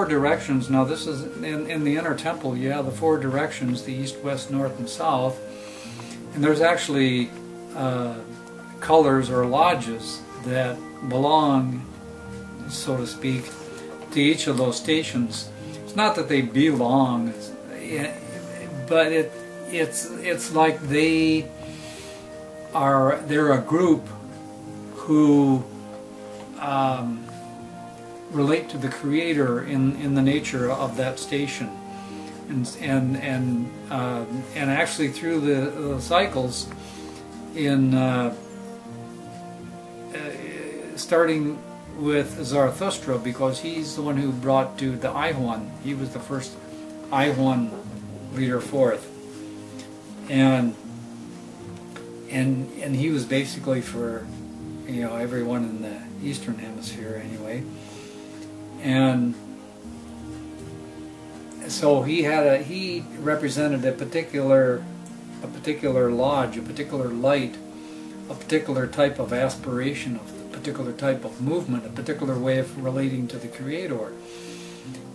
directions. Now this is in the inner temple. You have the four directions: the east, west, north, and south. And there's actually colors or lodges that belong, so to speak, to each of those stations. It's not that they belong, but it's like they're a group who relate to the Creator in the nature of that station, and actually through the cycles, in starting with Zarathustra, because he's the one who brought to the Ihuan. He was the first Ihuan leader forth, and he was basically for, you know, everyone in the Eastern Hemisphere anyway. And so he represented a particular lodge, a particular light, a particular type of aspiration, a particular type of movement, a particular way of relating to the Creator.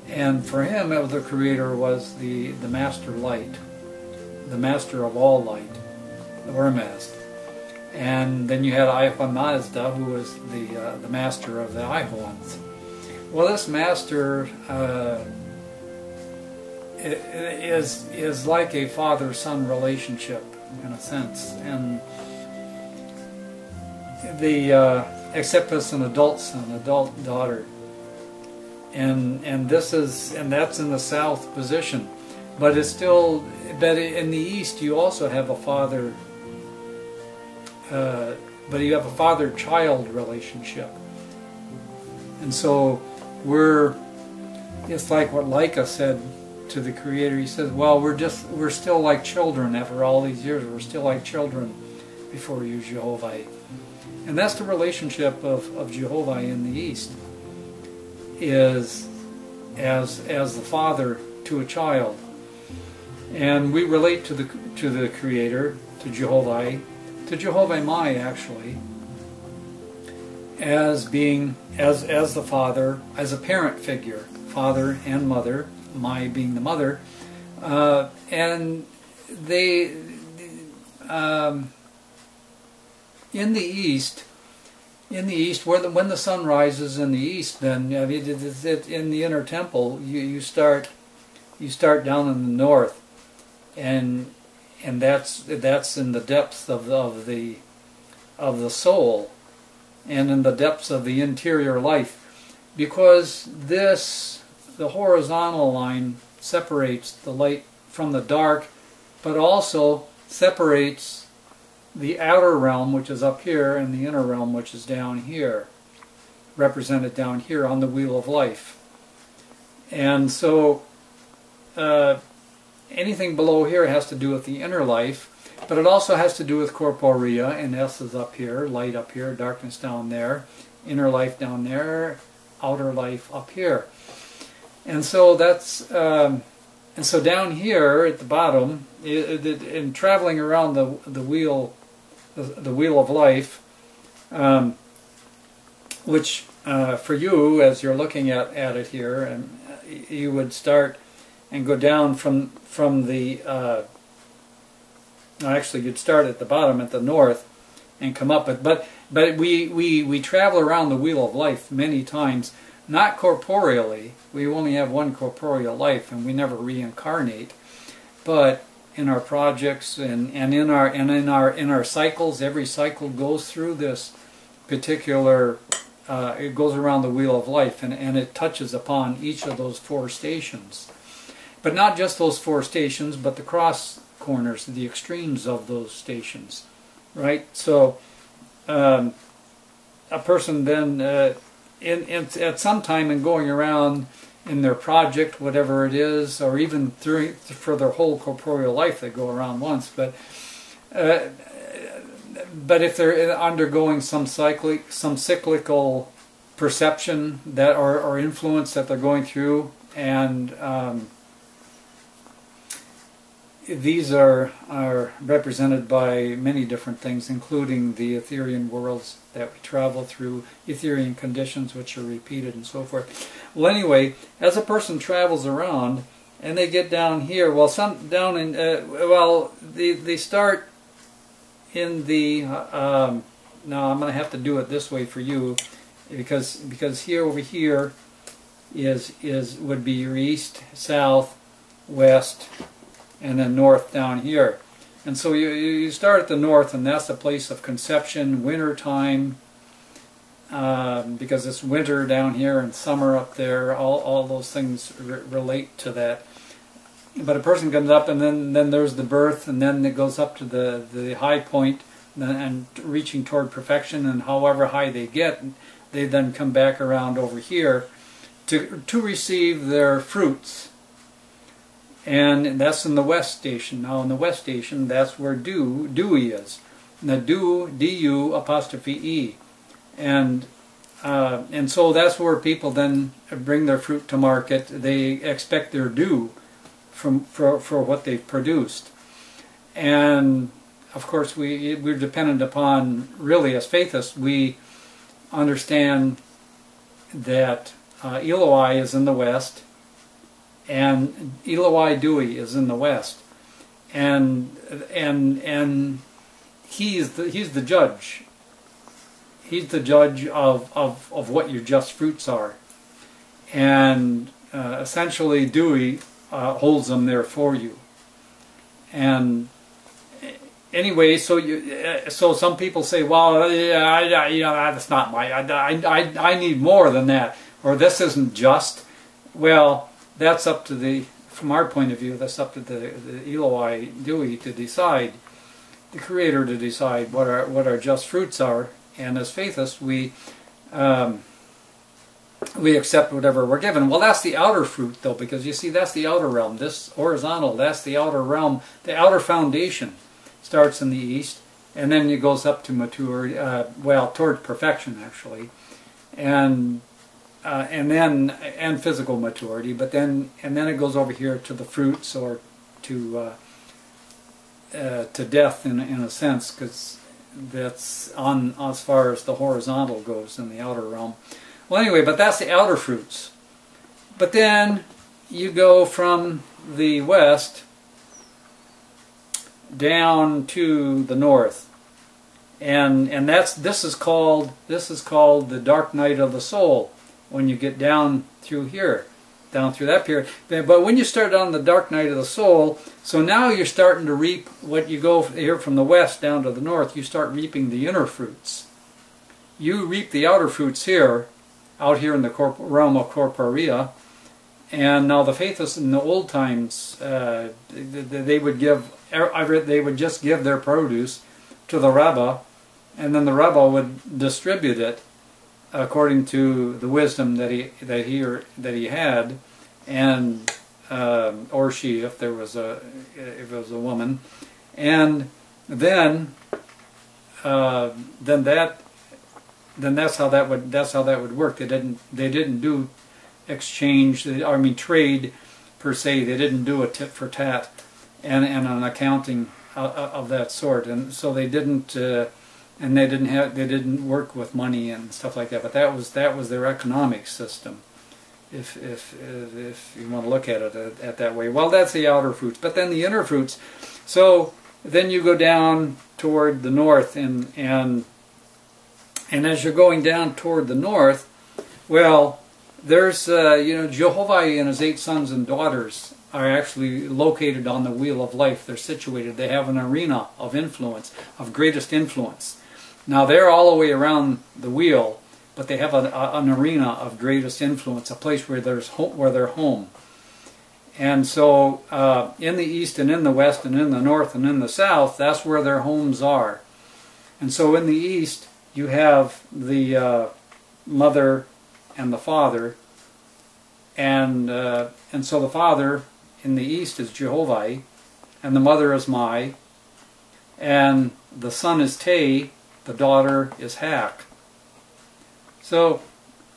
And for him, the Creator was the master light, the master of all light, the Urmast. And then you had Ihuan Mazda, who was the master of the Ihuans. Well, this master is like a father-son relationship in a sense, and except as an adult son, adult daughter, and that's in the south position, but it's still. But in the east, you also have a father. But you have a father-child relationship, and so it's like what Laika said to the Creator. He says, well, we're still like children after all these years. We're still like children before you, Jehovah. And that's the relationship of Jehovah in the East, is as the father to a child. And we relate to the Creator, to Jehovah Mai, actually, as being as the father, as a parent figure, father and mother, Mai being the mother, and they in the east, when the sun rises in the east, then in the inner temple, you start down in the north, and that's in the depths of the soul, and in the depths of the interior life, because the horizontal line separates the light from the dark, but also separates the outer realm, which is up here, and the inner realm, which is down here, represented down here on the wheel of life. And so anything below here has to do with the inner life, but it also has to do with corporea, and S is up here, light up here, darkness down there, inner life down there, outer life up here. And so that's and so down here at the bottom, in traveling around the wheel of life, which for you, as you're looking at it here, and you would start and go down from the actually you'd start at the bottom at the north and come up, but we travel around the wheel of life many times, not corporeally. We only have one corporeal life, and we never reincarnate. But in our projects and in our cycles, every cycle goes through this particular. It goes around the wheel of life, and it touches upon each of those four stations. But not just those four stations, but the cross corners, the extremes of those stations, right? So a person then, at some time in going around in their project, whatever it is, or even for their whole corporeal life, they go around once. But if they're undergoing some cyclical perception that or influence that they're going through, and these are represented by many different things, including the Etherian worlds that we travel through, Etherian conditions which are repeated and so forth. Well, anyway, as a person travels around and they get down here, well, some down in, they start in the, now I'm going to have to do it this way for you, because here over here would be your east, south, west, and then north down here. And so you start at the north, and that's the place of conception, winter time, because it's winter down here and summer up there. All those things relate to that. But a person comes up, and then there's the birth, and then it goes up to the high point, and reaching toward perfection, and however high they get, they then come back around over here to receive their fruits. And that's in the west station. Now in the west station, that's where Dewey is. And the D-U apostrophe E. And so that's where people then bring their fruit to market. They expect their due for what they've produced. And of course we're dependent upon, really as faithists, we understand that Eloi is in the west, and Eloi Dewey is in the west, and he's the judge. He's the judge of what your just fruits are, and essentially Dewey holds them there for you. And anyway, so some people say, well, that's not my. I need more than that, or this isn't just. Well, that's up to from our point of view, that's up to the Eloi Dewey to decide, the Creator to decide what our just fruits are. And as faithists, we accept whatever we're given. Well, that's the outer fruit, though, because you see, that's the outer realm. This horizontal, that's the outer realm. The outer foundation starts in the east, and then it goes up to maturity, toward perfection, actually, and physical maturity. But then it goes over here to the fruits, or to death in a sense, because that's on as far as the horizontal goes in the outer realm. Well, anyway, but that's the outer fruits. But then you go from the west down to the north, and this is called the dark night of the soul. When you get down through here, down through that period. But when you start on the dark night of the soul, so now you're starting to reap what you go here from the west down to the north. You start reaping the inner fruits. You reap the outer fruits here, out here in the realm of corporea. And now the faithists in the old times, they would just give their produce to the Rabbah, and then the Rabbah would distribute it according to the wisdom that he had, and or she, if it was a woman, and then that's how that would work. They didn't do exchange, trade per se. They didn't do a tit for tat and an accounting of that sort, and so they didn't. And they didn't work with money and stuff like that. But that was their economic system, if you want to look at it at that way. Well, that's the outer fruits. But then the inner fruits. So then you go down toward the north, and as you're going down toward the north, well, there's Jehovah and his 8 sons and daughters are actually located on the wheel of life. They're situated. They have an arena of influence, of greatest influence. Now they're all the way around the wheel, but they have an arena of greatest influence, a place where they're home. And so in the east and in the west and in the north and in the south, that's where their homes are. And so in the east you have the mother and the father, and so the father in the east is Jehovah, and the mother is Mai, and the son is Te, the daughter is Hak. So,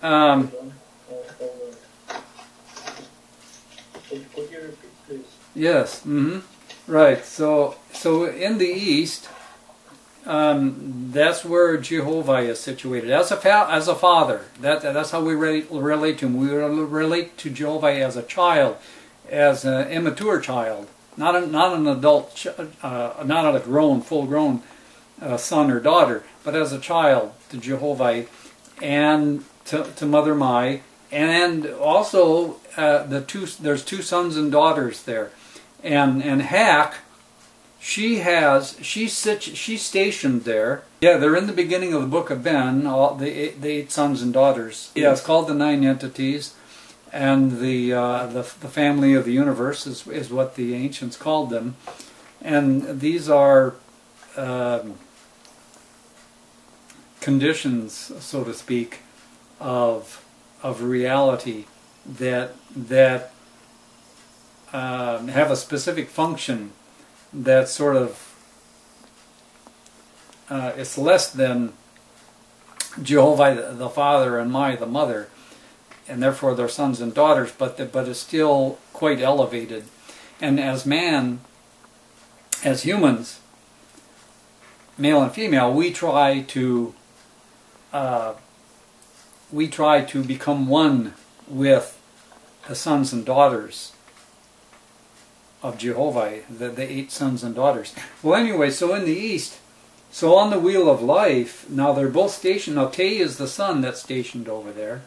Could you repeat, please? yes. Mm-hmm. Right. So in the East, that's where Jehovah is situated as a father. That's how we relate to him. We relate to Jehovah as a child, as an immature child, not an adult, not a full-grown son or daughter, but as a child to Jehovah and to Mother Mai, and also there's two sons and daughters there, and Hak. She's stationed there. Yeah, they're in the beginning of the book of Ben, the eight sons and daughters. Yeah, it's called the Nine Entities, and the family of the universe is what the ancients called them. And these are conditions, so to speak, of reality that have a specific function. That sort of it's less than Jehovah the Father and Mai the Mother, and therefore their sons and daughters, but it's still quite elevated. And as humans, male and female, we try to become one with the sons and daughters of Jehovah, the eight sons and daughters. Well, anyway, so in the East, so on the Wheel of Life, now they're both stationed. Now Te is the son that's stationed over there,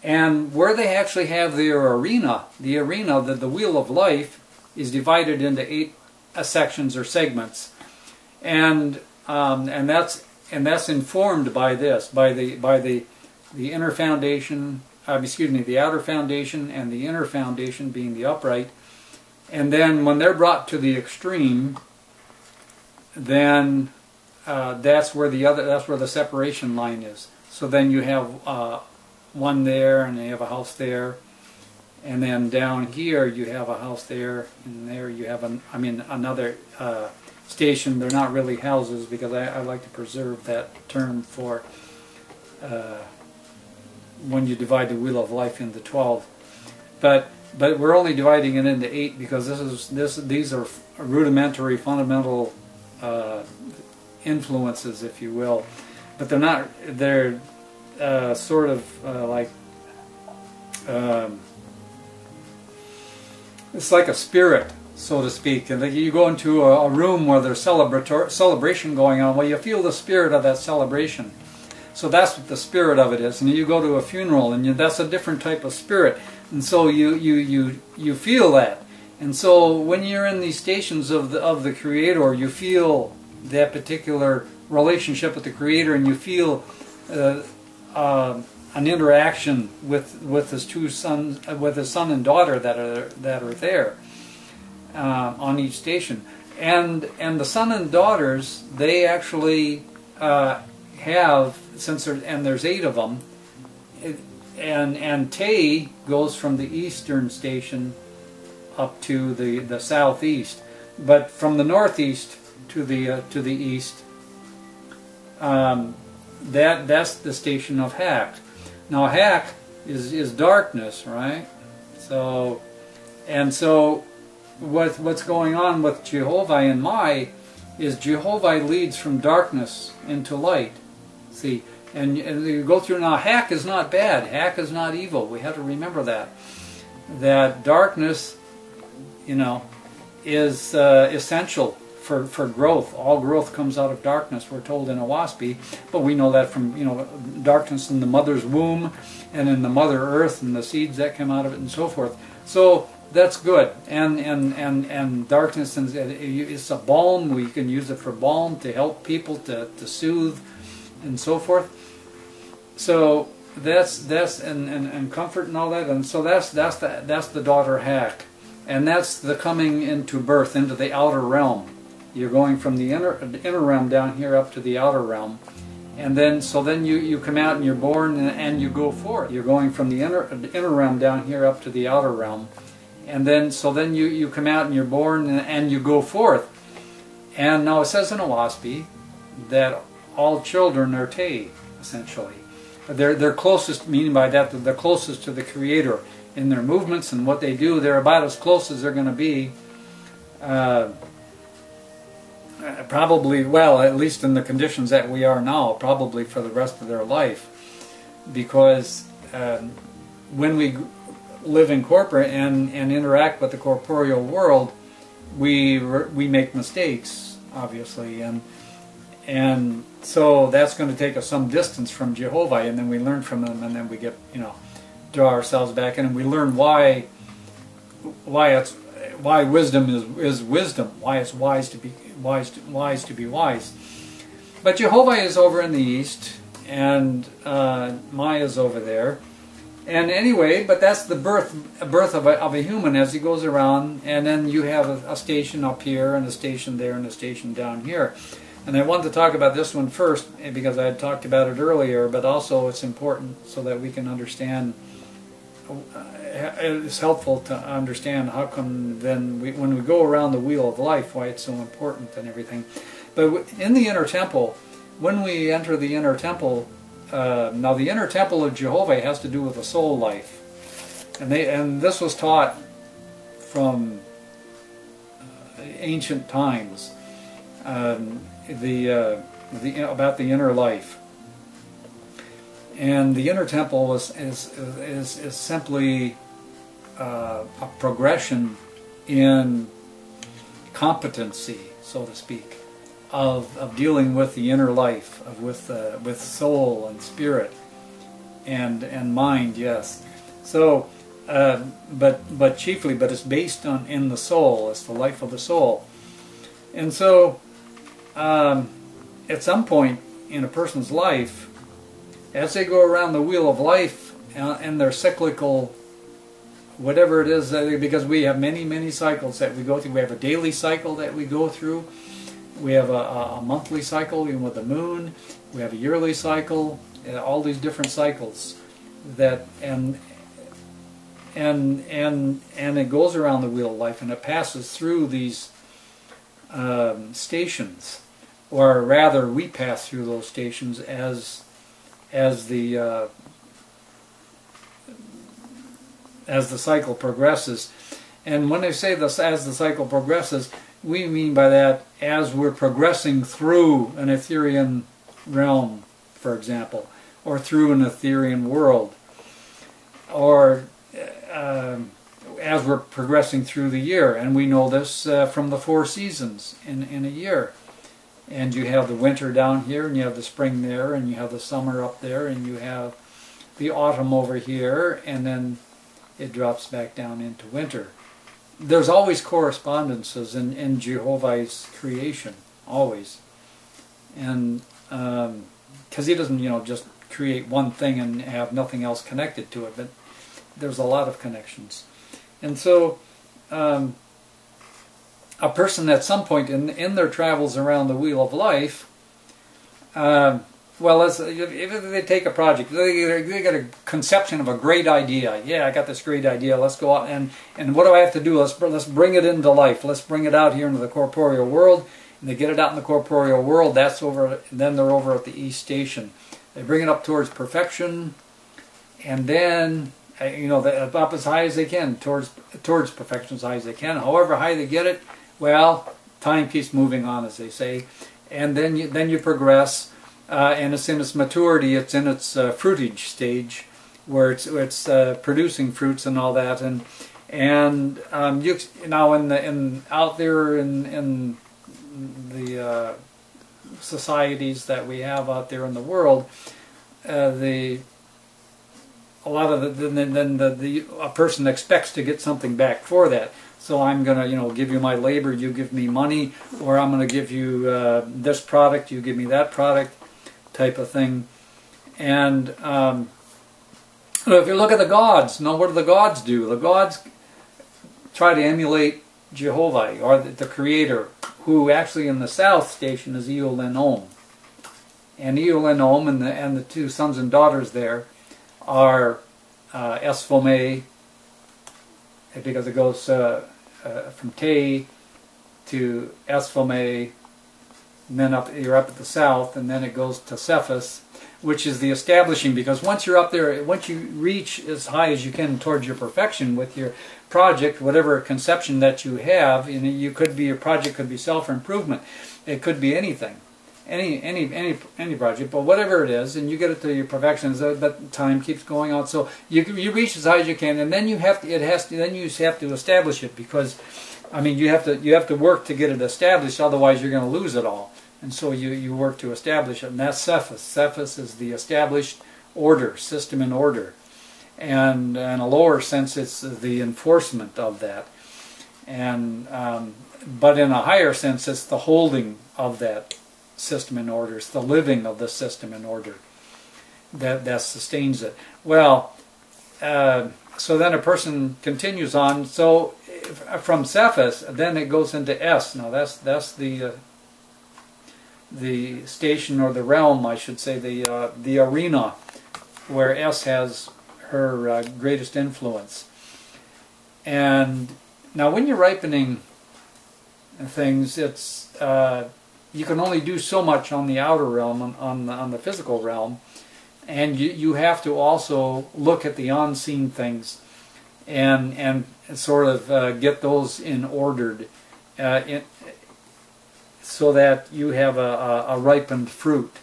and where they actually have their arena, the Wheel of Life is divided into 8 sections or segments, and that's informed by this, by the inner foundation, the outer foundation, and the inner foundation being the upright. And then when they're brought to the extreme, then that's where the separation line is. So then you have one there, and you have a house there, and then down here you have a house there, and there you have another station. They're not really houses, because I like to preserve that term for when you divide the Wheel of Life into 12. But we're only dividing it into 8 because these are rudimentary, fundamental influences, if you will. But they're not. They're sort of like it's like a spirit, so to speak. And like you go into a room where there's celebration going on. Well, you feel the spirit of that celebration. So that's what the spirit of it is. And you go to a funeral, and that's a different type of spirit. And so you feel that. And so when you're in these stations of the Creator, you feel that particular relationship with the Creator, and you feel an interaction with his two sons, with his son and daughter that are there on each station. And the son and daughters, they actually have, there's 8 of them. And Te goes from the eastern station up to the southeast, but from the northeast to the east, that's the station of Hak. Now Hak is darkness, right? So what's going on with Jehovah and Mai is Jehovah leads from darkness into light. See. And you go through now. Hak is not bad. Hak is not evil. We have to remember that. That darkness, is essential for growth. All growth comes out of darkness. We're told in Owaspy, but we know that from darkness in the mother's womb, and in the Mother Earth, and the seeds that come out of it, and so forth. So that's good. And darkness, it's a balm. We can use it for balm to help people to soothe, and so forth. So that's and comfort and all that, and so that's the daughter Hak, and that's the coming into birth, into the outer realm. You're going from the inner realm down here up to the outer realm, and then you come out and you're born and you go forth. You're going from the inner realm down here up to the outer realm, and then you come out and you're born and you go forth. And now it says in Owaspy that all children are Te, essentially. They're closest, meaning by that they're closest to the Creator in their movements and what they do. They're about as close as they're going to be probably, well, at least in the conditions that we are now, probably for the rest of their life, because when we live in corporate and interact with the corporeal world, we make mistakes, obviously, and so that's going to take us some distance from Jehovah, and then we learn from them, and then we get, draw ourselves back in, and we learn why wisdom is wisdom, why it's wise to be wise. But Jehovah is over in the east, and Maya is over there. And anyway, but that's the birth of a human as he goes around, and then you have a station up here, and a station there, and a station down here. And I wanted to talk about this one first because I had talked about it earlier, but also it's important so that we can understand. It's helpful to understand how come then when we go around the wheel of life, why it's so important and everything. But in the inner temple, when we enter the inner temple, now the inner temple of Jehovah has to do with the soul life, and this was taught from ancient times, about the inner life. And the inner temple is simply a progression in competency, so to speak, of dealing with the inner life, with soul and spirit and mind. Yes. So, but chiefly, but it's based in the soul. It's the life of the soul. And so, at some point in a person's life, as they go around the wheel of life and their cyclical, whatever it is, because we have many cycles that we go through. We have a daily cycle that we go through. We have a monthly cycle, even with the moon. We have a yearly cycle. All these different cycles that and it goes around the wheel of life, and it passes through these stations, or rather, we pass through those stations as the cycle progresses. And when I say this, as the cycle progresses, we mean by that as we're progressing through an Etherean realm, for example, or through an Etherean world, or as we're progressing through the year. And we know this from the 4 seasons in a year. And you have the winter down here, and you have the spring there, and you have the summer up there, and you have the autumn over here, and then it drops back down into winter. There's always correspondences in Jehovah's creation, always. And because he doesn't, just create one thing and have nothing else connected to it, but there's a lot of connections. And so a person at some point in their travels around the wheel of life, well, if they take a project, they get a conception of a great idea. Yeah, I got this great idea. Let's go out and what do I have to do? Let's bring it into life. Let's bring it out here into the corporeal world. And they get it out in the corporeal world. That's over. Then they're over at the East Station. They bring it up towards perfection, and then up as high as they can towards perfection, as high as they can. However high they get it, well, time keeps moving on, as they say, and then you progress. And it's in its maturity, it's in its fruitage stage, where it's producing fruits and all that, and you now out there in the societies that we have out there in the world, a person expects to get something back for that. So I'm going to give you my labor, you give me money, or I'm going to give you this product, you give me that product, type of thing. And if you look at the gods, what do the gods do? The gods try to emulate Jehovah, or the Creator, who actually in the South Station is Eel and Om. And Eel and Om and the 2 sons and daughters there are Es'foma, because it goes from Te to Es'foma, and then you're up at the south, and then it goes to Seffas. which is the establishing, because once you're up there, once you reach as high as you can towards your perfection with your project, whatever conception that you have, you could be, your project could be self-improvement, it could be anything, any project, but whatever it is, and you get it to your perfection, that time keeps going on. So you reach as high as you can, and then you have to, then you have to establish it, because I mean you have to work to get it established, otherwise you're going to lose it all. And so you work to establish it, and that's Seffas. Seffas is the established order, system and order. And in a lower sense, it's the enforcement of that. And but in a higher sense, it's the holding of that system and order. It's the living of the system and order that sustains it. Well, so then a person continues on. So from Seffas, then it goes into S. Now that's the station, or the realm, I should say, the arena where S has her greatest influence. And now when you're ripening things, it's you can only do so much on the outer realm, on the physical realm, and you have to also look at the unseen things and sort of get those in ordered, so that you have a ripened fruit.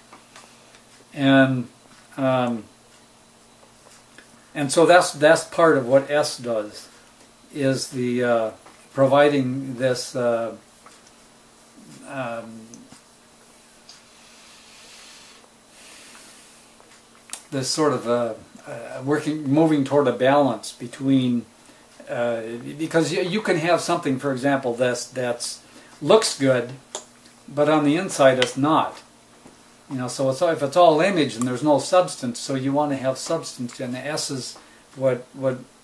And so that's part of what S does, is the providing this this sort of moving toward a balance between, because you can have something, for example, that's looks good, but on the inside it's not. So if it's all image and there's no substance, so you want to have substance, and the S is what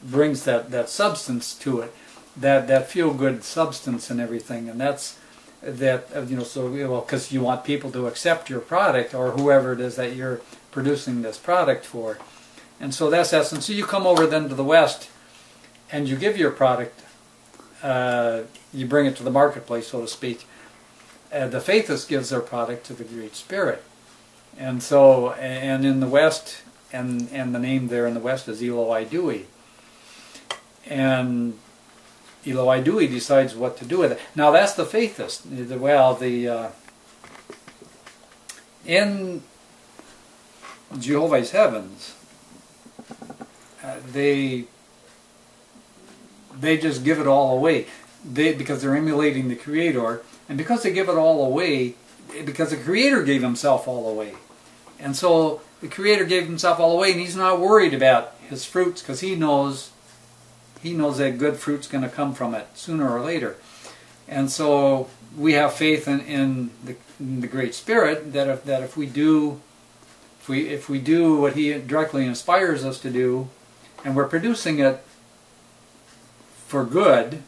brings that substance to it, that feel-good substance and everything, and that's that, because you want people to accept your product, or whoever it is that you're producing this product for. And so that's essence. So you come over then to the West, and you give your product, you bring it to the marketplace, so to speak. The Faithist gives their product to the Great Spirit. And so, and in the West, and the name there in the West is Eloi Dewey. And Eloi Dewey decides what to do with it. Now that's the Faithist. Well, in Jehovah's Heavens, they just give it all away. Because they're emulating the Creator, and because they give it all away, because the Creator gave Himself all away. And so the Creator gave Himself all away, and He's not worried about His fruits, because He knows that good fruit's going to come from it sooner or later. And so we have faith in the Great Spirit, that if we do what He directly inspires us to do, and we're producing it for good,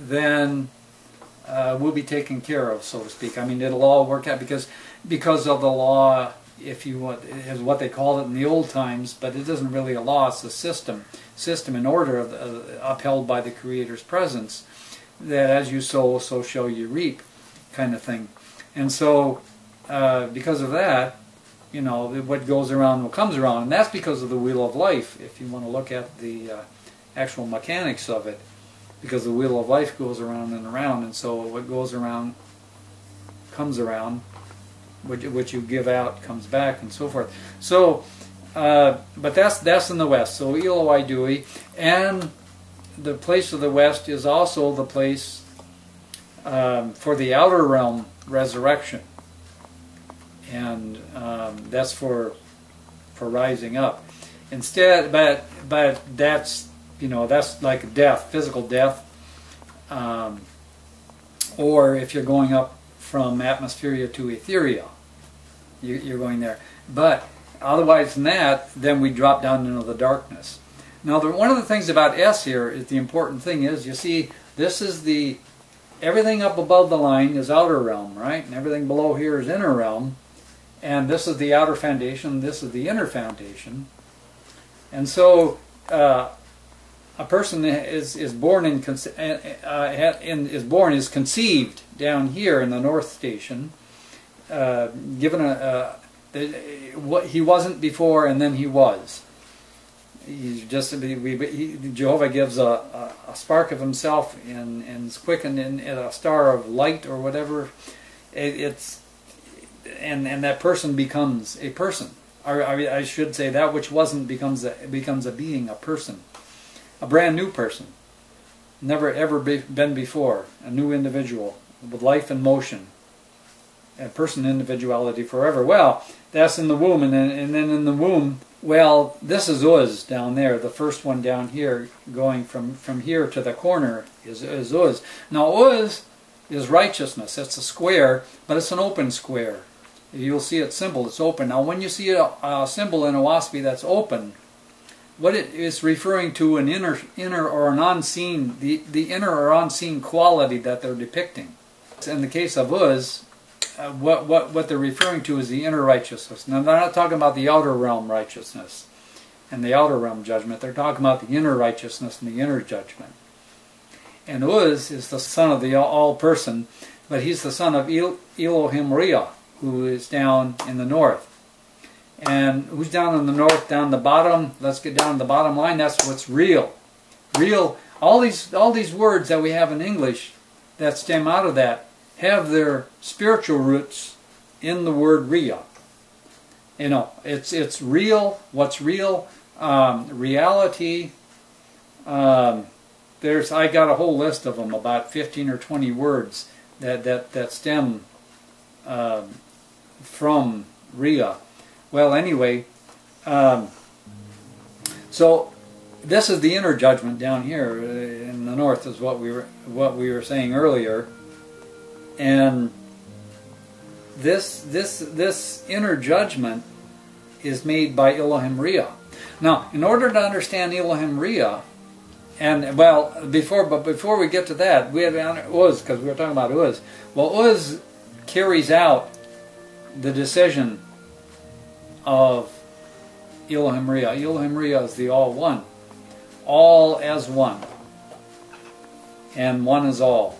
then we'll be taken care of, so to speak. I mean, it'll all work out because of the law, if you want, is what they called it in the old times, but it isn't really a law, it's a system and order upheld by the Creator's presence, that as you sow, so shall you reap, kind of thing. And so, because of that, what goes around what comes around, and that's because of the wheel of life, if you want to look at the actual mechanics of it, because the wheel of life goes around and around, and so what goes around comes around, what you give out comes back, and so forth. So, but that's in the West. So Eloi Dewey, and the place of the West is also the place for the outer realm resurrection, and that's for rising up. Instead, but that's that's like death, physical death, or if you're going up from atmosphere to ethereal, you're going there. But otherwise than that, then we drop down into the darkness. Now, one of the things about S here is the important thing is, you see, this is everything up above the line is outer realm, right? And everything below here is inner realm. And this is the outer foundation, this is the inner foundation. And so, a person is conceived down here in the north station, given He wasn't before, and then he was. He's just Jehovah gives a spark of himself and is quickened in a star of light or whatever. And that person becomes a person. Or I should say that which wasn't becomes a being, a person, a brand new person, never ever been before, a new individual with life and motion, a person individuality forever. Well, that's in the womb, and then in the womb. Well, this is Uz down there, the first one down here, going from here to the corner is Uz. Now Uz is righteousness. It's a square, but it's an open square. You'll see its symbol, it's open. Now when you see a symbol in a WASPI that's open, what it is referring to an inner or an unseen, the inner or unseen quality that they're depicting. In the case of Uz, what they're referring to is the inner righteousness. Now they're not talking about the outer realm righteousness and the outer realm judgment. They're talking about the inner righteousness and the inner judgment. And Uz is the son of the all-person, but he's the son of Elohim Riah, who is down in the north. And who's down in the north, down the bottom? Let's get down to the bottom line. That's what's real. Real. All these words that we have in English that stem out of that have their spiritual roots in the word Riah. You know, it's real. What's real? Reality. I got a whole list of them, about 15 or 20 words that stem from Riah. Well, anyway, so this is the inner judgment down here in the north, is what we were saying earlier, and this inner judgment is made by Elohim Riah. Now, in order to understand Elohim Riah, and well, before we get to that, we have Uz, because we were talking about Uz. Well, Uz carries out the decision of Elohim Riah. Elohim Riah is the all one, all as one, and one is all.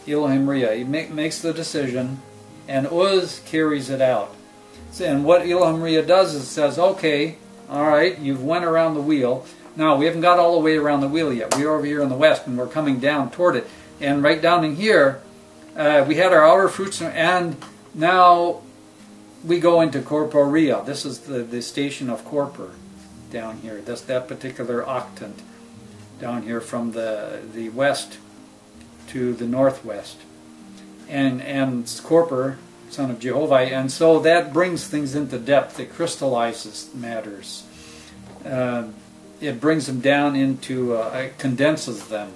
Elohim Riah, he makes the decision, and Uz carries it out. And what Elohim Riah does is says, okay, all right, you've went around the wheel. Now, we haven't got all the way around the wheel yet. We're over here in the west, and we're coming down toward it. And right down in here, we had our outer fruits, and now we go into Corpor Riah. This is the station of Corpor down here. That's that particular octant down here from the west to the northwest. And Corpor, son of Jehovah, and so that brings things into depth. It crystallizes matters. It brings them down into, it condenses them.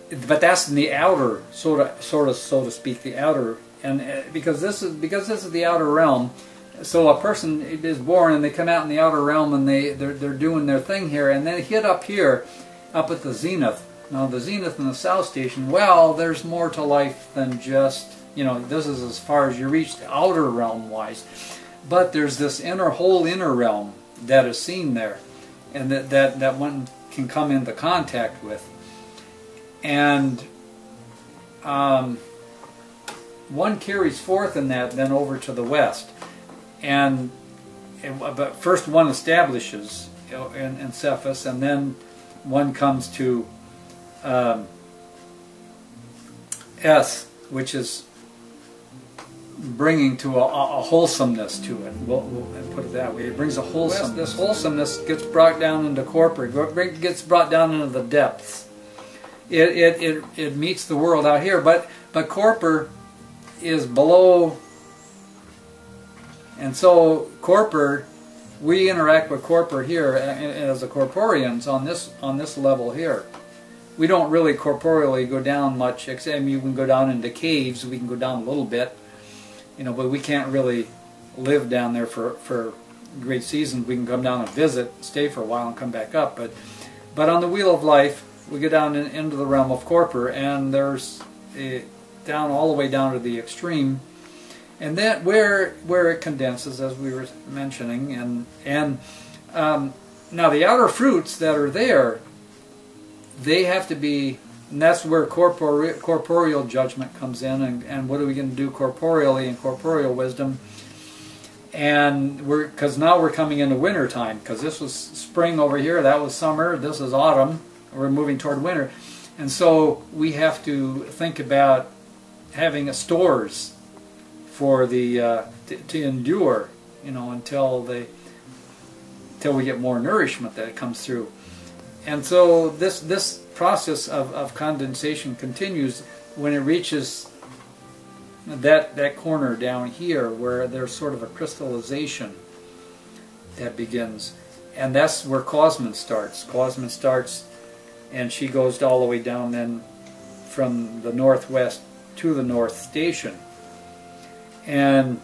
But that's in the outer, so to speak, the outer, and because this is the outer realm. So a person is born and they come out in the outer realm and they're doing their thing here, and then hit up here, up at the zenith. Now the zenith and the south station, well, there's more to life than just, you know, this is as far as you reach the outer realm wise, but there's this whole inner realm that is seen there, and that one can come into contact with. And one carries forth in that then over to the west, but first one establishes in Seffas, and then one comes to S, which is bringing to a wholesomeness to it. We'll put it that way. It brings a wholesomeness. This wholesomeness gets brought down into corporate, gets brought down into the depths. It meets the world out here, but Corpor is below, and so Corpor, we interact with Corpor here as the corporeans on this level here. We don't really corporeally go down much, except you can go down into caves. We can go down a little bit, you know, but we can't really live down there for great seasons. We can come down and visit, stay for a while, and come back up. But on the wheel of life, we go down into the realm of Corpor, and there's down all the way down to the extreme, and that where it condenses, as we were mentioning, and now the outer fruits that are there, they have to be And that's where corporeal judgment comes in, and what are we going to do corporeally and corporeal wisdom. And because now we're coming into winter time, because this was spring over here, that was summer, this is autumn, we're moving toward winter. And so we have to think about having stores for the to endure, you know, until we get more nourishment that comes through. And so this process of condensation continues when it reaches that corner down here where there's sort of a crystallization that begins. And that's where Cosmin starts. Cosmin starts, and she goes all the way down then from the northwest to the North Station. And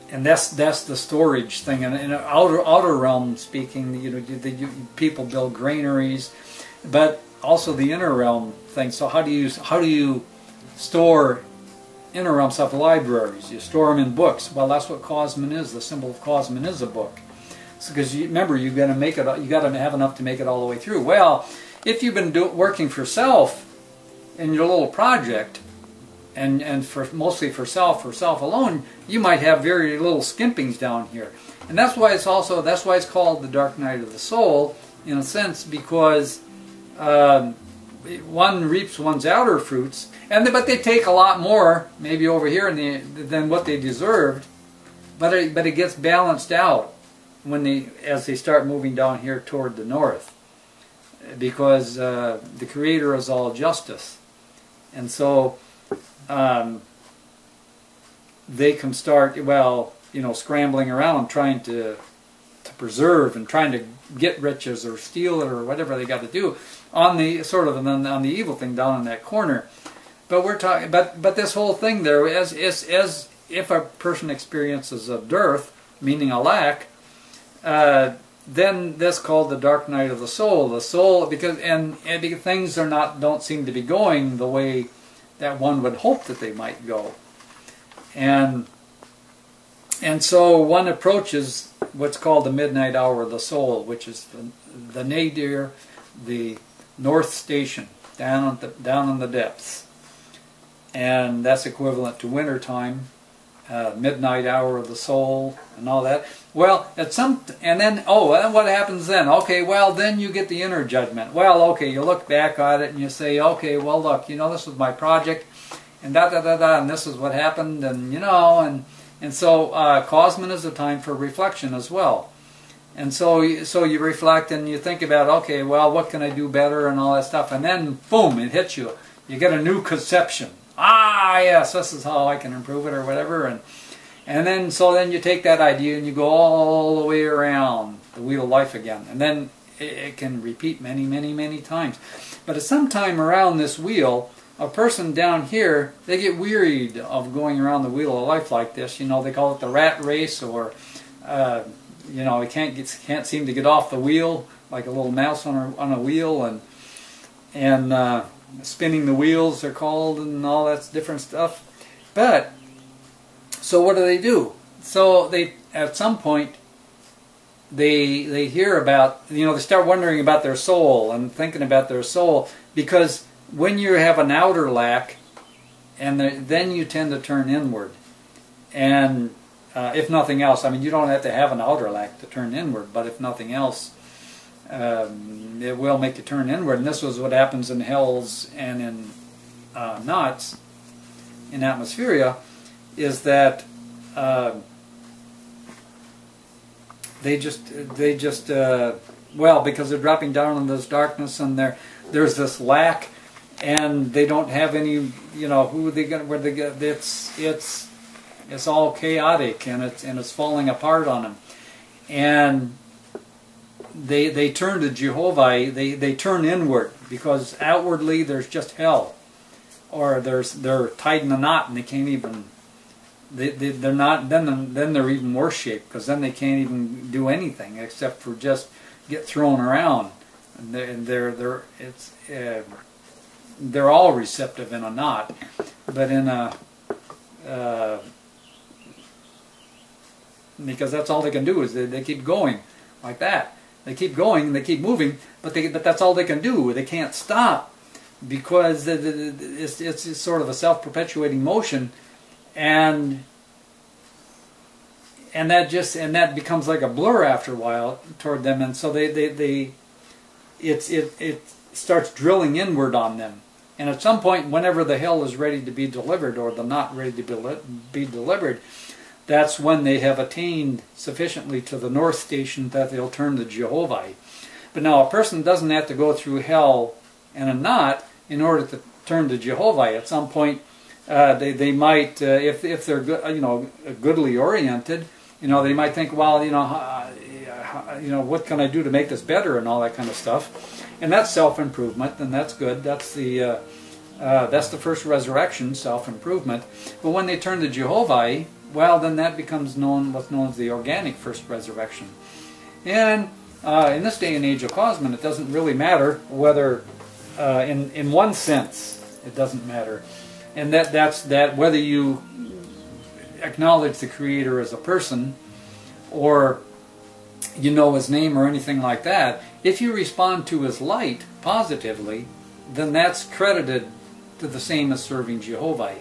that's the storage thing. And in outer realm speaking, you know, people build granaries, but also the inner realm thing. So how do you store inner realm stuff? Libraries. You store them in books. Well, that's what Cosmin is. The symbol of Cosmin is a book. Because remember, you've got to make it. You got to have enough to make it all the way through. Well, if you've been working for self in your little project, and mostly for self alone, you might have very little skimpings down here. And that's why it's called the dark night of the soul, in a sense, because one reaps one's outer fruits, but they take a lot more, maybe over here than what they deserved. But it gets balanced out as they start moving down here toward the north, because the Creator is all justice, and so they can start, well, you know, scrambling around trying to preserve and trying to get riches or steal it or whatever they got to do on the on the evil thing down in that corner. But we're talking, but this whole thing there is if a person experiences a dearth, meaning a lack, then that's called the dark night of the soul. The soul, because things don't seem to be going the way that one would hope that they might go, and so one approaches what's called the midnight hour of the soul, which is the nadir, the North Station, down in the depths, and that's equivalent to winter time, midnight hour of the soul, and all that. Well, and then what happens then? Okay, well then you get the inner judgment. Well, okay, you look back at it and you say, okay, well look, you know, this was my project, and and this is what happened, and you know, and so Cosmin is a time for reflection as well. And so you reflect and you think about, okay, well, what can I do better and all that stuff, and then boom, it hits you. You get a new conception. Ah, yes, this is how I can improve it or whatever, and then you take that idea and you go all the way around the wheel of life again, and then it can repeat many, many, many times. But at some time around this wheel, a person down here, they get wearied of going around the wheel of life like this. You know, they call it the rat race, or you know, he can't seem to get off the wheel like a little mouse on a wheel, and spinning the wheels they're called, and all that different stuff. But so what do? So they, at some point, they hear about, you know, they start wondering about their soul and thinking about their soul, because when you have an outer lack, and then you tend to turn inward, and if nothing else, I mean, you don't have to have an outer lack to turn inward, but if nothing else, it will make you turn inward. And this was what happens in hells and in knots, in atmospheria, is that they just well, because they're dropping down in this darkness, and there's this lack, and they don't have any, you know, where they get, it's all chaotic, and it's falling apart on them, and they turn to Jehovah. They turn inward, because outwardly there's just hell, or they're tied in a knot and they can't even. They're not. Then they're even worse shape, because then they can't even do anything except for just get thrown around. And they're all receptive in a knot, but in a because that's all they can do is they keep going like that. They keep going, they keep moving, but that's all they can do. They can't stop because it's sort of a self-perpetuating motion, and that becomes like a blur after a while toward them, and so it starts drilling inward on them. And at some point, whenever the hell is ready to be delivered, or the not ready to be delivered, that's when they have attained sufficiently to the north station that they'll turn to Jehovah. But now a person doesn't have to go through hell and a knot in order to turn to Jehovah. At some point, they might, if they're goodly oriented, they might think, well, what can I do to make this better, and all that kind of stuff. And that's self-improvement, and that's good. That's the first resurrection, self-improvement. But when they turn to Jehovah, well, then that becomes what's known as the organic first resurrection. And in this day and age of Cosmon, it doesn't really matter whether, in one sense, it doesn't matter. And that's whether you acknowledge the Creator as a person, or you know His name or anything like that. If you respond to His light positively, then that's credited to the same as serving Jehovah.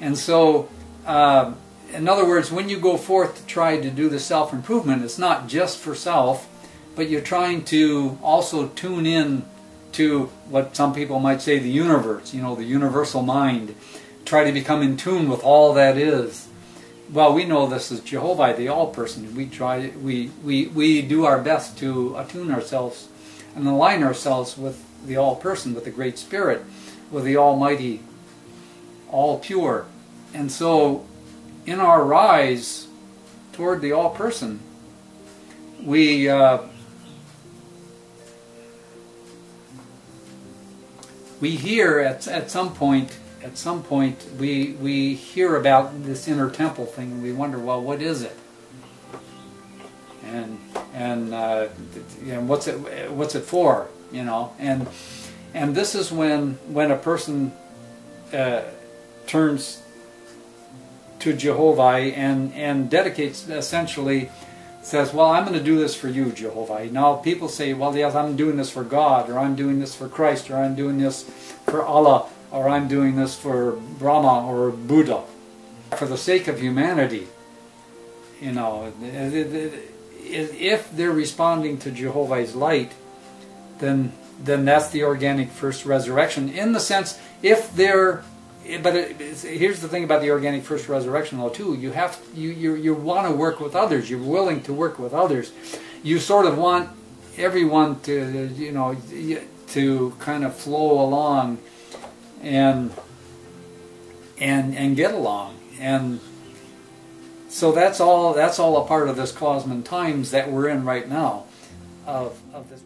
And so, in other words, when you go forth to try to do the self-improvement, it's not just for self, but you're trying to also tune in to what some people might say the universe, the universal mind. Try to become in tune with all that is. Well, we know this is Jehovah, the all-person. We do our best to attune ourselves and align ourselves with the all-person, with the Great Spirit, with the Almighty, all-pure. And so, in our rise toward the all-person, we hear at some point we hear about this inner temple thing, and we wonder, well, what is it? And what's it for? And this is when a person turns to Jehovah and dedicates, essentially says, well, I'm going to do this for you, Jehovah. Now people say, well, yes, I'm doing this for God, or I'm doing this for Christ, or I'm doing this for Allah, or I'm doing this for Brahma or Buddha. For the sake of humanity, if they're responding to Jehovah's light, then that's the organic first resurrection. In the sense, if they're, here's the thing about the organic first resurrection, though, too. You want to work with others. You're willing to work with others. You sort of want everyone to, to kind of flow along and get along. And so that's all a part of this Cosmon times that we're in right now, of this.